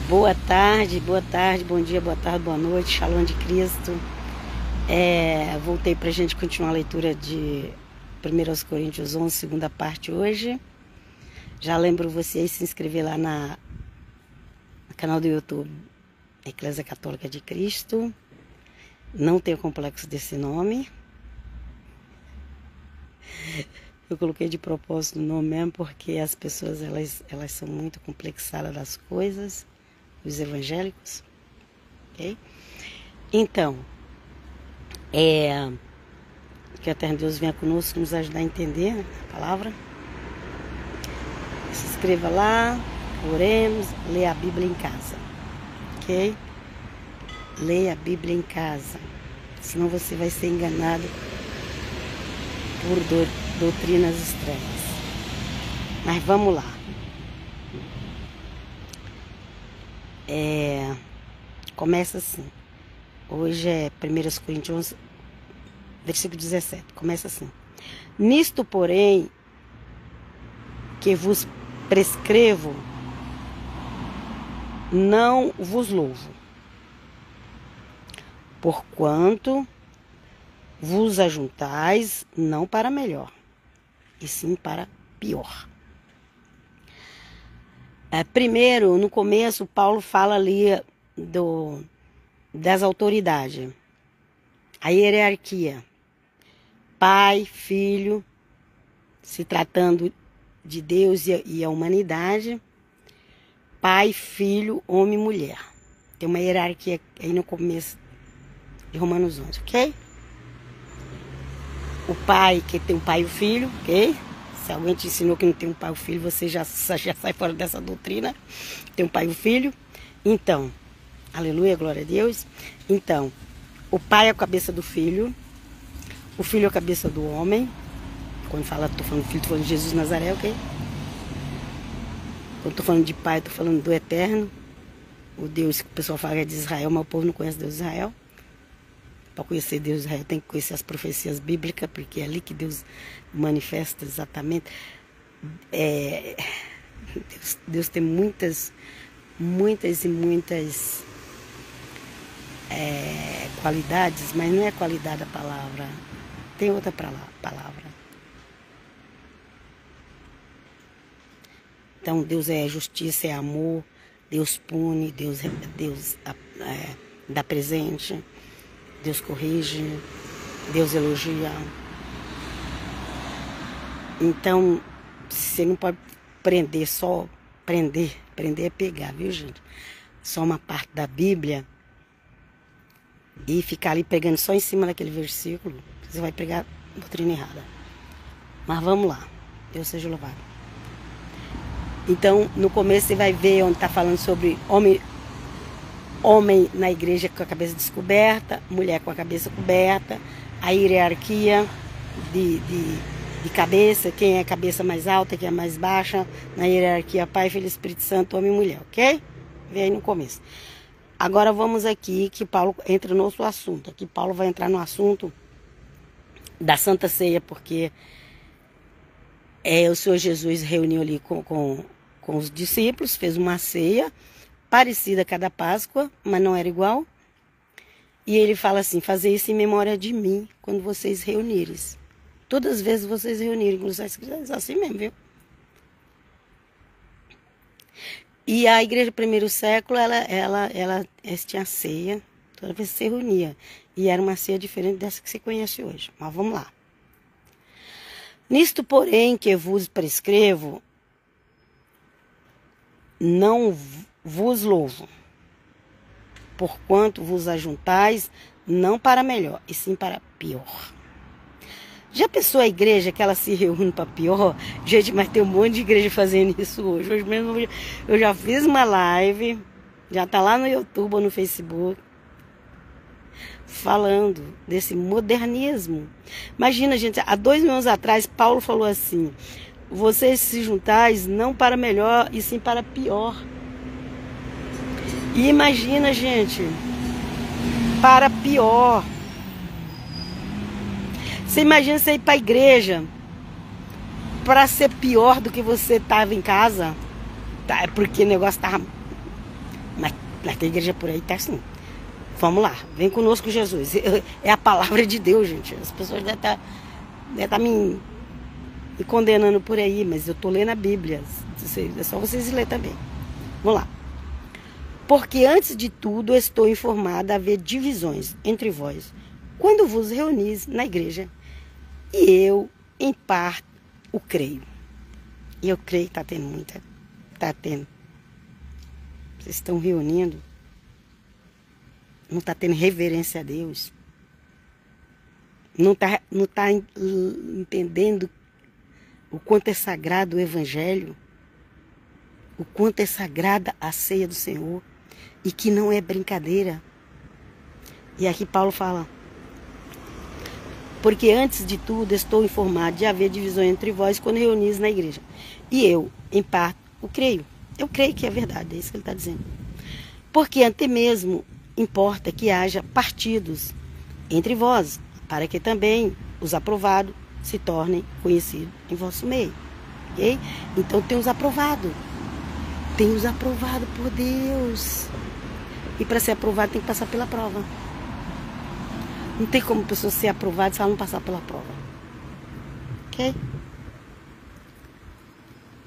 Boa tarde, bom dia, boa tarde, boa noite, Shalom de Cristo. Voltei para a gente continuar a leitura de 1 Coríntios 11, segunda parte hoje. Já lembro vocês se inscrever lá no canal do YouTube Eclésia Católica de Cristo. Não tenho complexo desse nome. Eu coloquei de propósito o nome mesmo porque as pessoas elas são muito complexadas das coisas, os evangélicos, ok? Então, que o Eterno Deus venha conosco, nos ajudar a entender a palavra. Se inscreva lá, oremos, leia a Bíblia em casa, ok? Leia a Bíblia em casa, senão você vai ser enganado por doutrinas estranhas. Mas vamos lá. Começa assim. Hoje é 1 Coríntios 11, versículo 17. Começa assim. Nisto, porém, que vos prescrevo, não vos louvo, porquanto vos ajuntais não para melhor, e sim para pior. Primeiro, no começo, Paulo fala ali das autoridades, a hierarquia, pai, filho, se tratando de Deus e a humanidade, pai, filho, homem e mulher. Tem uma hierarquia aí no começo de Romanos 11, ok? O pai, que tem um pai e o filho, ok? Se alguém te ensinou que não tem um pai e um filho, você já sai fora dessa doutrina. Tem um pai e um filho. Então, aleluia, glória a Deus. Então, o pai é a cabeça do filho. O filho é a cabeça do homem. Quando estou falando de filho, estou falando de Jesus Nazaré, ok? Quando estou falando de pai, estou falando do Eterno. O Deus que o pessoal fala é de Israel, mas o povo não conhece Deus de Israel. Para conhecer Deus de Israel tem que conhecer as profecias bíblicas, porque é ali que Deus manifesta exatamente. Deus tem muitas qualidades, mas não é a qualidade da palavra. Tem outra palavra. Então Deus é justiça, é amor, Deus pune, Deus dá presente. Deus corrige, Deus elogia. Então, você não pode prender só, prender é pegar, viu, gente? Só uma parte da Bíblia e ficar ali pegando só em cima daquele versículo, você vai pegar doutrina errada. Mas vamos lá, Deus seja louvado. Então, no começo você vai ver onde está falando sobre homem na igreja com a cabeça descoberta, mulher com a cabeça coberta, a hierarquia de cabeça, quem é a cabeça mais alta, quem é mais baixa, na hierarquia Pai, Filho, Espírito Santo, homem e mulher, ok? Vem aí no começo. Agora vamos aqui que Paulo entra no outro assunto. Aqui Paulo vai entrar no assunto da Santa Ceia, porque o Senhor Jesus reuniu ali com os discípulos, fez uma ceia parecida a cada Páscoa, mas não era igual. E ele fala assim: fazer isso em memória de mim, quando vocês reunirem. Todas as vezes vocês reunirem, assim mesmo, viu? E a igreja do primeiro século, ela tinha ceia, toda vez que se reunia. E era uma ceia diferente dessa que você conhece hoje. Mas vamos lá. Nisto, porém, que vos prescrevo, não vos louvo, porquanto vos ajuntais não para melhor, e sim para pior. Já pensou a igreja que ela se reúne para pior? Gente, mas tem um monte de igreja fazendo isso hoje. Hoje mesmo eu já fiz uma live, já está lá no YouTube ou no Facebook, falando desse modernismo. Imagina, gente, há 2.000 anos atrás, Paulo falou assim: vocês se juntais não para melhor, e sim para pior. E imagina, gente, para pior. Você imagina você ir para a igreja para ser pior do que você estava em casa? Porque o negócio estava Mas tem igreja por aí que tá assim. Vamos lá, vem conosco, Jesus. É a palavra de Deus, gente. As pessoas devem estar me condenando por aí, mas eu tô lendo a Bíblia. É só vocês lerem também. Vamos lá. Porque antes de tudo estou informada a haver divisões entre vós, quando vos reunis na igreja, e eu, em parte, o creio. E eu creio que está tendo muita. Está tendo. Vocês estão reunindo. Não está tendo reverência a Deus. Não tá entendendo o quanto é sagrado o Evangelho. O quanto é sagrada a ceia do Senhor. E que não é brincadeira. E aqui Paulo fala: porque antes de tudo estou informado de haver divisão entre vós quando reunis na igreja. E eu, em parte, o creio. Eu creio que é verdade, é isso que ele está dizendo. Porque até mesmo importa que haja partidos entre vós, para que também os aprovados se tornem conhecidos em vosso meio. Ok? Então tem os aprovados. Tem os aprovados por Deus. E para ser aprovado tem que passar pela prova. Não tem como a pessoa ser aprovada se ela não passar pela prova. Ok?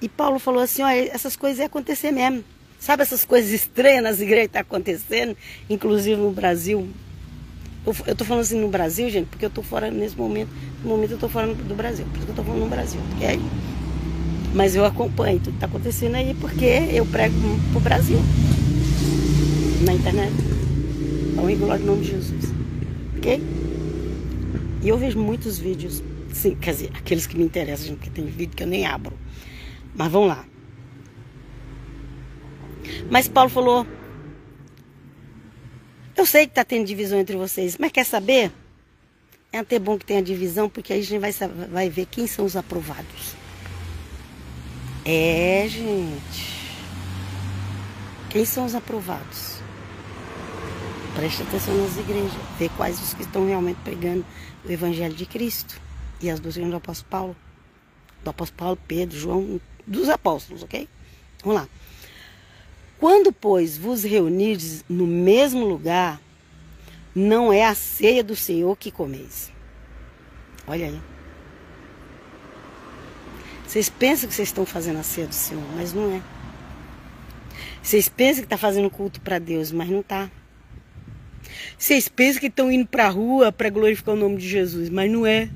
E Paulo falou assim, olha, essas coisas iam acontecer mesmo. Sabe essas coisas estranhas nas igrejas que estão acontecendo? Inclusive no Brasil. Eu tô falando assim no Brasil, gente, porque eu tô fora nesse momento. No momento eu tô fora do Brasil. Por isso que eu tô falando no Brasil, ok? Mas eu acompanho tudo que tá acontecendo aí, porque eu prego pro Brasil. Na internet. Então, em glória em nome de Jesus. Ok? E eu vejo muitos vídeos, sim, quer dizer, aqueles que me interessam, gente, porque tem vídeo que eu nem abro. Mas vamos lá. Mas Paulo falou, eu sei que está tendo divisão entre vocês, mas quer saber? É até bom que tenha divisão, porque aí a gente vai ver quem são os aprovados. É, gente. Quem são os aprovados? Preste atenção nas igrejas. Vê quais os que estão realmente pregando o Evangelho de Cristo. E as doutrinas do apóstolo Paulo. Do apóstolo Paulo, Pedro, João, dos apóstolos, ok? Vamos lá. Quando, pois, vos reunirdes no mesmo lugar, não é a ceia do Senhor que comeis. Olha aí. Vocês pensam que vocês estão fazendo a ceia do Senhor, mas não é. Vocês pensam que está fazendo culto para Deus, mas não está. Vocês pensam que estão indo para a rua para glorificar o nome de Jesus, mas não é.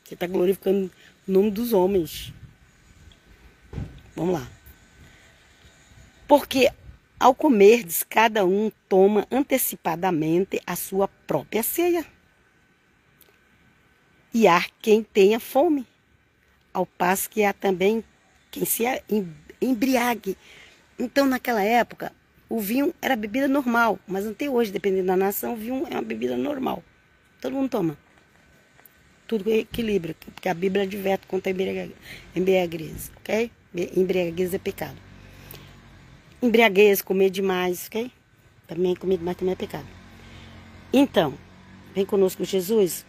Você está glorificando o nome dos homens. Vamos lá. Porque ao comerdes, cada um toma antecipadamente a sua própria ceia. E há quem tenha fome, ao passo que há também quem se embriague. Então, naquela época, o vinho era bebida normal, mas até hoje, dependendo da nação, o vinho é uma bebida normal. Todo mundo toma. Tudo equilibra, porque a Bíblia adverte contra a embriaguez, ok? Embriaguez é pecado. Embriaguez, comer demais, ok? Também comer demais também é pecado. Então, vem conosco Jesus.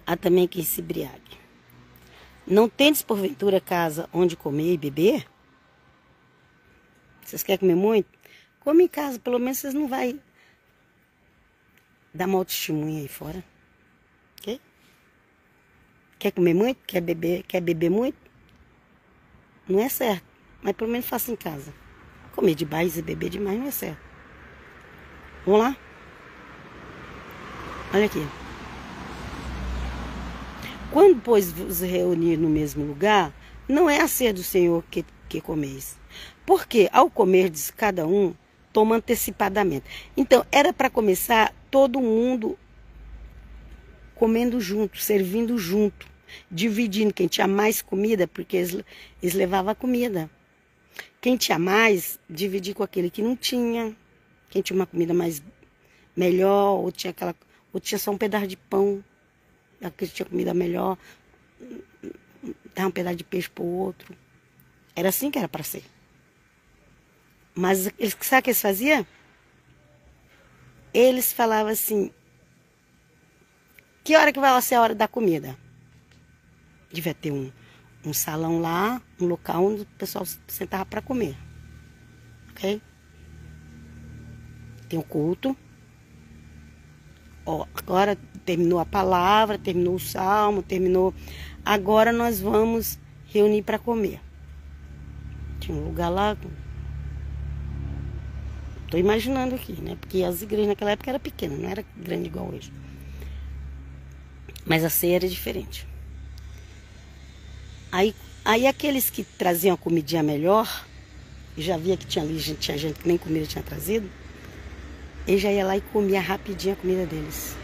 Há também quem se embriague. Não tendes porventura casa onde comer e beber? Vocês querem comer muito? Come em casa, pelo menos vocês não vão dar mau testemunho aí fora. Ok? Quer comer muito? Quer beber muito? Não é certo. Mas pelo menos faça em casa. Comer demais e beber demais não é certo. Vamos lá? Olha aqui. Quando, pois, vos reunir no mesmo lugar, não é a ceia do Senhor que comeis. Porque, ao comerdes, cada um toma antecipadamente. Então, era para começar todo mundo comendo junto, servindo junto, dividindo. Quem tinha mais comida, porque eles levavam a comida. Quem tinha mais, dividir com aquele que não tinha. Quem tinha uma comida mais melhor, ou tinha só um pedaço de pão. Aquele que tinha comida melhor, dava um pedaço de peixe para o outro. Era assim que era para ser. Mas sabe o que eles faziam? Eles falavam assim, que hora que vai ser a hora da comida? Devia ter um salão lá, um local onde o pessoal sentava para comer. Ok? Tem um culto. Ó, agora terminou a palavra, terminou o salmo, terminou. Agora nós vamos reunir para comer. Tinha um lugar lá. Estou imaginando aqui, né? Porque as igrejas naquela época eram pequenas, não era grande igual hoje. Mas a ceia era diferente. Aí aqueles que traziam a comidinha melhor, e já via que tinha gente que nem comida tinha trazido, ele já ia lá e comia rapidinho a comida deles.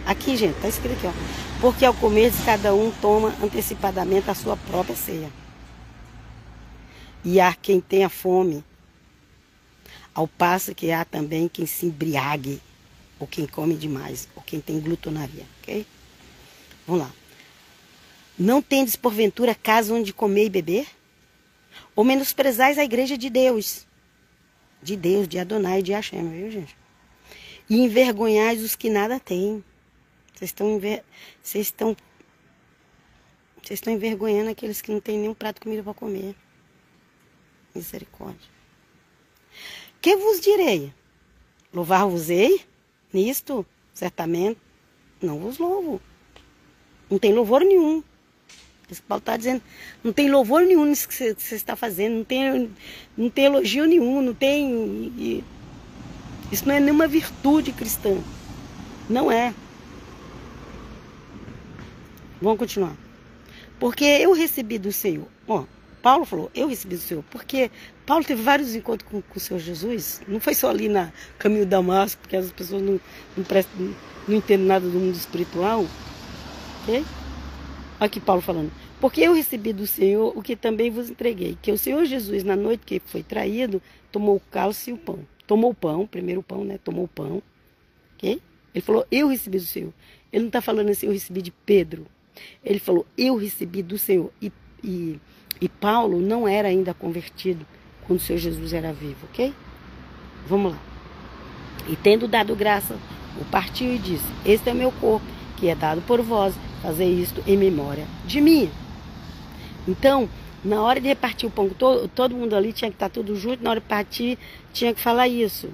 Aqui, gente, tá escrito aqui, ó. Porque ao comer, cada um toma antecipadamente a sua própria ceia. E há quem tenha fome, ao passo que há também quem se embriague, ou quem come demais, ou quem tem glutonaria, ok? Vamos lá. Não tendes porventura casa onde comer e beber? Ou menosprezais a igreja de Deus? De Deus, de Adonai e de Hashem, viu, gente? E envergonhais os que nada têm. Vocês estão envergonhando aqueles que não têm nenhum prato de comida para comer. Misericórdia. Que vos direi? Louvar-vos-ei nisto? Certamente não vos louvo. Não tem louvor nenhum. Esse Paulo está dizendo, não tem louvor nenhum nisso que você está fazendo, não tem elogio nenhum, não tem. Isso não é nenhuma virtude cristã. Não é. Vamos continuar. Porque eu recebi do Senhor. Ó, Paulo falou, eu recebi do Senhor. Porque Paulo teve vários encontros com o Senhor Jesus. Não foi só ali na caminho de Damasco, porque as pessoas não entendem nada do mundo espiritual. Ok? Olha aqui Paulo falando. Porque eu recebi do Senhor o que também vos entreguei. Que o Senhor Jesus, na noite que foi traído, tomou o cálice e o pão. Tomou o pão, primeiro o pão, né? Tomou o pão. Ok? Ele falou, eu recebi do Senhor. Ele não está falando assim, eu recebi de Pedro. Ele falou, eu recebi do Senhor. E Paulo não era ainda convertido quando o Senhor Jesus era vivo, ok? Vamos lá. E tendo dado graça, o partiu e disse, este é o meu corpo, que é dado por vós, fazer isto em memória de mim. Então, na hora de repartir o pão, todo mundo ali tinha que estar tudo junto, na hora de partir, tinha que falar isso,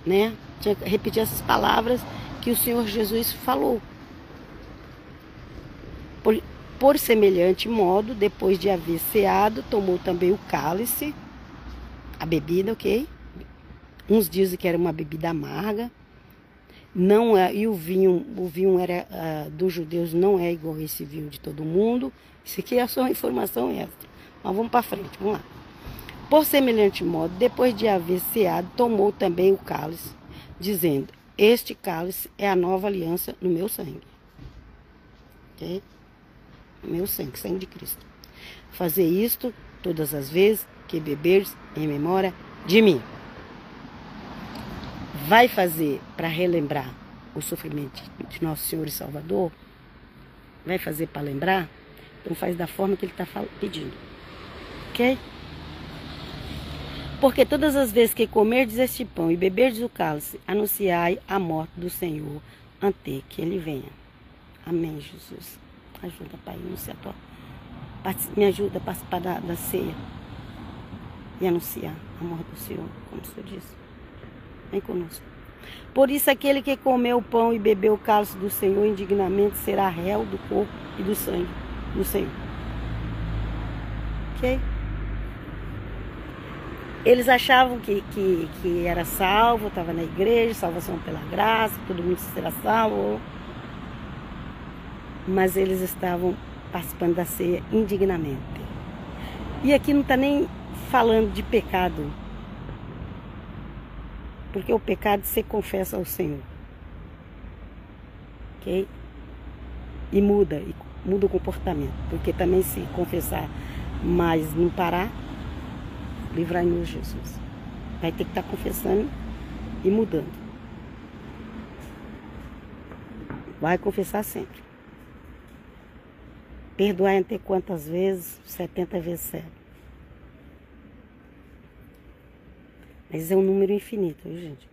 né? Tinha que repetir essas palavras que o Senhor Jesus falou. Por semelhante modo, depois de haver ceado, tomou também o cálice, a bebida, ok? Uns dizem que era uma bebida amarga. Não é, e o vinho era dos judeus não é igual a esse vinho de todo mundo. Isso aqui é só uma informação extra. Mas vamos para frente, vamos lá. Por semelhante modo, depois de haver ceado, tomou também o cálice, dizendo, este cálice é a nova aliança no meu sangue. Ok? Meu sangue, sangue de Cristo. Fazer isto todas as vezes que beberes em memória de mim. Vai fazer para relembrar o sofrimento de nosso Senhor e Salvador? Vai fazer para lembrar? Então faz da forma que ele está pedindo. Ok? Porque todas as vezes que comerdes este pão e beberdes o cálice, anunciai a morte do Senhor até que ele venha. Amém, Jesus. Ajuda, Pai, anunciar a tua. Me ajuda a participar da ceia e anunciar a morte do Senhor, como o Senhor disse. Vem conosco. Por isso, aquele que comeu o pão e bebeu o cálice do Senhor indignamente será réu do corpo e do sangue do Senhor. Ok? Eles achavam que era salvo, estava na igreja, salvação pela graça, todo mundo será salvo. Mas eles estavam participando da ceia indignamente. E aqui não está nem falando de pecado. Porque o pecado se confessa ao Senhor. Ok? E muda o comportamento. Porque também se confessar, mas não parar, livrai-nos Jesus. Vai ter que estar confessando e mudando. Vai confessar sempre. Perdoar até quantas vezes? 70 vezes 7. Mas é um número infinito, viu, gente?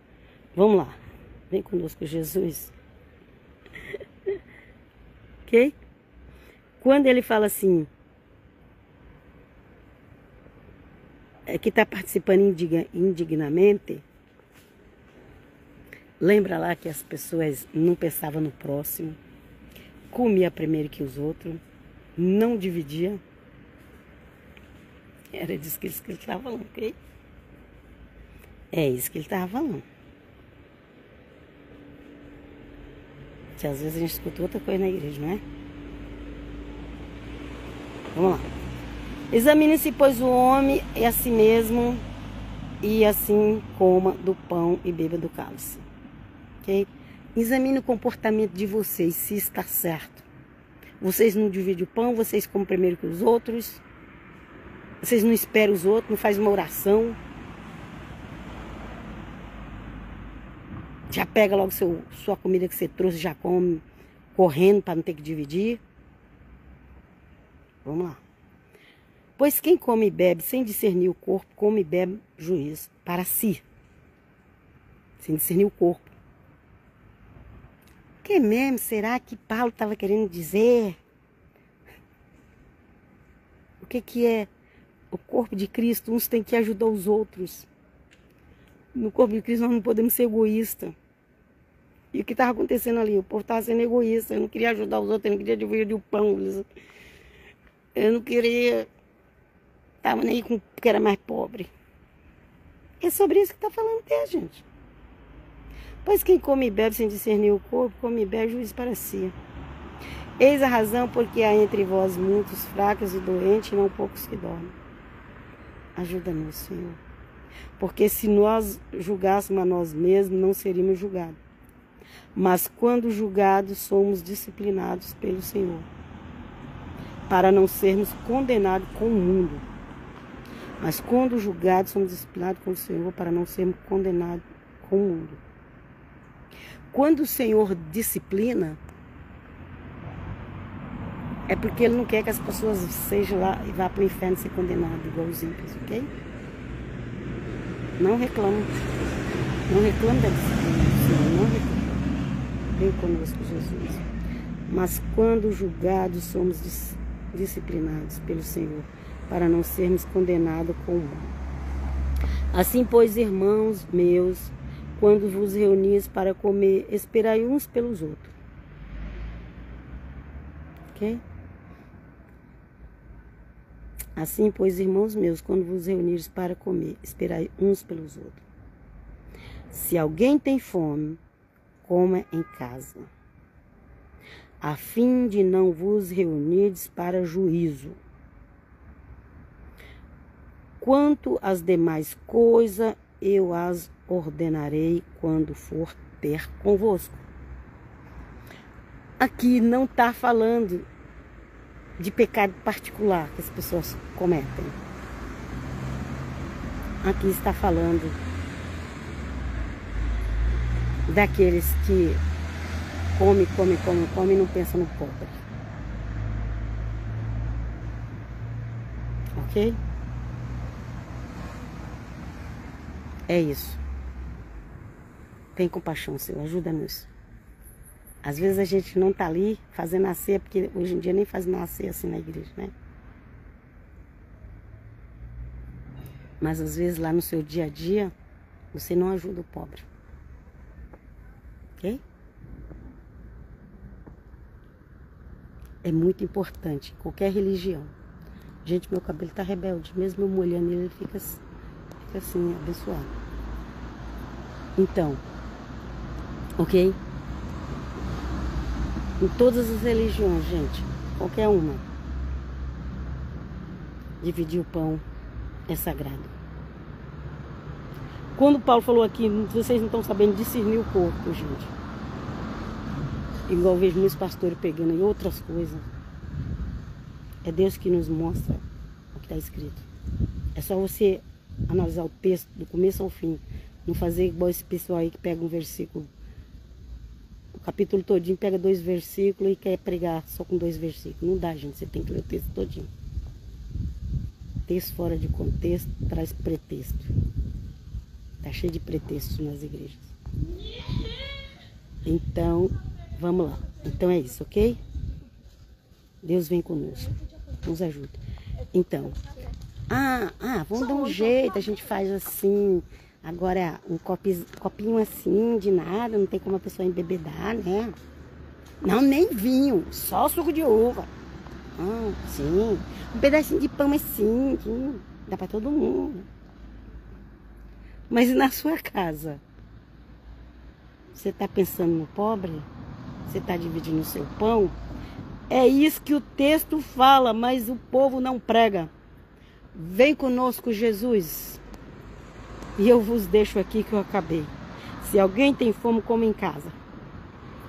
Vamos lá. Vem conosco, Jesus. Ok? Quando ele fala assim, que está participando indignamente, lembra lá que as pessoas não pensavam no próximo, comia primeiro que os outros, não dividia. Era disso que ele estava falando, ok? É isso que ele estava falando. Que às vezes a gente escuta outra coisa na igreja, não é? Vamos lá. Examine-se, pois, o homem é a si mesmo, e assim coma do pão e beba do cálice. Ok? Examine o comportamento de vocês, se está certo. Vocês não dividem o pão, vocês comem primeiro que os outros. Vocês não esperam os outros, não fazem uma oração. Já pega logo sua comida que você trouxe, já come correndo para não ter que dividir. Vamos lá. Pois quem come e bebe sem discernir o corpo, come e bebe juízo para si. Sem discernir o corpo. O que mesmo será que Paulo estava querendo dizer? O que é o corpo de Cristo? Uns têm que ajudar os outros. No corpo de Cristo nós não podemos ser egoístas. E o que estava acontecendo ali? O povo estava sendo egoísta. Eu não queria ajudar os outros, eu não queria dividir o pão. Eu não queria... Estava nem com porque era mais pobre. É sobre isso que está falando até, gente. Pois quem come e bebe sem discernir o corpo, come e bebe juízo para si. Eis a razão porque há entre vós muitos fracos e doentes, e não poucos que dormem. Ajuda-nos, Senhor. Porque se nós julgássemos a nós mesmos, não seríamos julgados. Mas quando julgados, somos disciplinados pelo Senhor, para não sermos condenados com o mundo. Mas quando julgados, somos disciplinados com o Senhor, para não sermos condenados com o mundo. Quando o Senhor disciplina, é porque Ele não quer que as pessoas sejam lá e vá para o inferno ser condenadas, igual os ímpios, ok? Não reclame. Não reclame da disciplina do Senhor, não reclame. Vem conosco, Jesus. Mas quando julgados, somos disciplinados pelo Senhor, para não sermos condenados com o mundo. Assim, pois, irmãos meus, quando vos reunis para comer, esperai uns pelos outros. Ok? Assim, pois, irmãos meus, quando vos reunires para comer, esperai uns pelos outros. Se alguém tem fome, coma em casa, a fim de não vos reunirdes para juízo. Quanto às demais coisas, eu as ordenarei quando for ter convosco. Aqui não está falando de pecado particular que as pessoas cometem. Aqui está falando daqueles que come e não pensam no pobre. Ok? É isso. Tem compaixão, Senhor. Ajuda-nos. Às vezes a gente não está ali fazendo a ceia, porque hoje em dia nem faz uma ceia assim na igreja, né? Mas às vezes lá no seu dia a dia, você não ajuda o pobre. Ok? É muito importante, qualquer religião. Gente, meu cabelo tá rebelde, mesmo eu molhando ele, fica assim, abençoado. Então, ok? Em todas as religiões, gente, qualquer uma, dividir o pão é sagrado. Quando Paulo falou aqui, vocês não estão sabendo discernir o corpo, gente. Igual eu vejo muitos pastores pegando em outras coisas. É Deus que nos mostra o que está escrito. É só você analisar o texto do começo ao fim. Não fazer igual esse pessoal aí que pega um versículo, o capítulo todinho, pega 2 versículos e quer pregar só com 2 versículos. Não dá, gente. Você tem que ler o texto todinho. Texto fora de contexto traz pretexto. Tá cheio de pretextos nas igrejas. Então, vamos lá. Então é isso, ok? Deus vem conosco. Nos ajuda. Então, Vamos dar um jeito, a gente faz assim. Agora, um copinho assim, de nada, não tem como a pessoa embebedar, né? Não, nem vinho, só suco de uva. Sim. Um pedacinho de pão assim, dá pra todo mundo. Mas e na sua casa? Você tá pensando no pobre? Você tá dividindo o seu pão? É isso que o texto fala, mas o povo não prega. Vem conosco, Jesus. E eu vos deixo aqui que eu acabei. Se alguém tem fome, come em casa.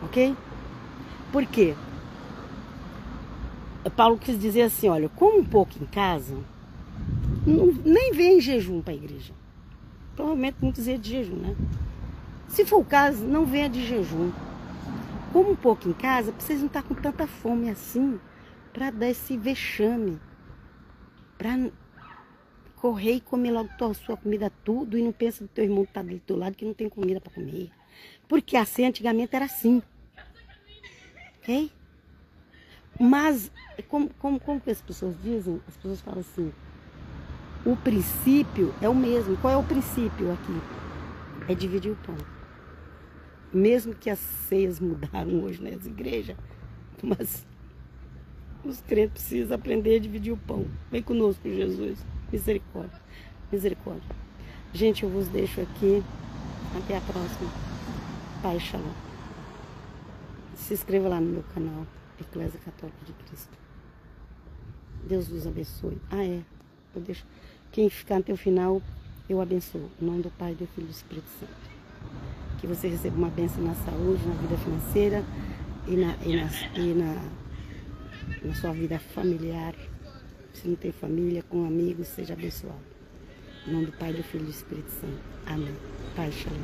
Ok? Por quê? Paulo quis dizer assim, olha, come um pouco em casa, nem vem em jejum para a igreja. Provavelmente muitos iam de jejum, né? Se for o caso, não venha de jejum. Come um pouco em casa, para vocês não estar com tanta fome assim, para dar esse vexame. Para correr e comer logo a sua comida tudo e não pensa do teu irmão que está do teu lado que não tem comida para comer. Porque a ceia antigamente era assim. Ok? Mas, como que as pessoas dizem? As pessoas falam assim, o princípio é o mesmo. Qual é o princípio aqui? É dividir o pão. Mesmo que as ceias mudaram hoje nas igrejas, mas os crentes precisam aprender a dividir o pão. Vem conosco, Jesus. Misericórdia. Misericórdia. Gente, eu vos deixo aqui. Até a próxima. Pai, Shalom. Se inscreva lá no meu canal, Eclésia Católica de Cristo. Deus vos abençoe. Eu deixo. Quem ficar até o final, eu abençoo. Em nome do Pai, do Filho e do Espírito Santo. Que você receba uma bênção na saúde, na vida financeira e na sua vida familiar. Se não tem família, com amigos, seja abençoado. Em nome do Pai, do Filho e do Espírito Santo. Amém. Pai, Shalom.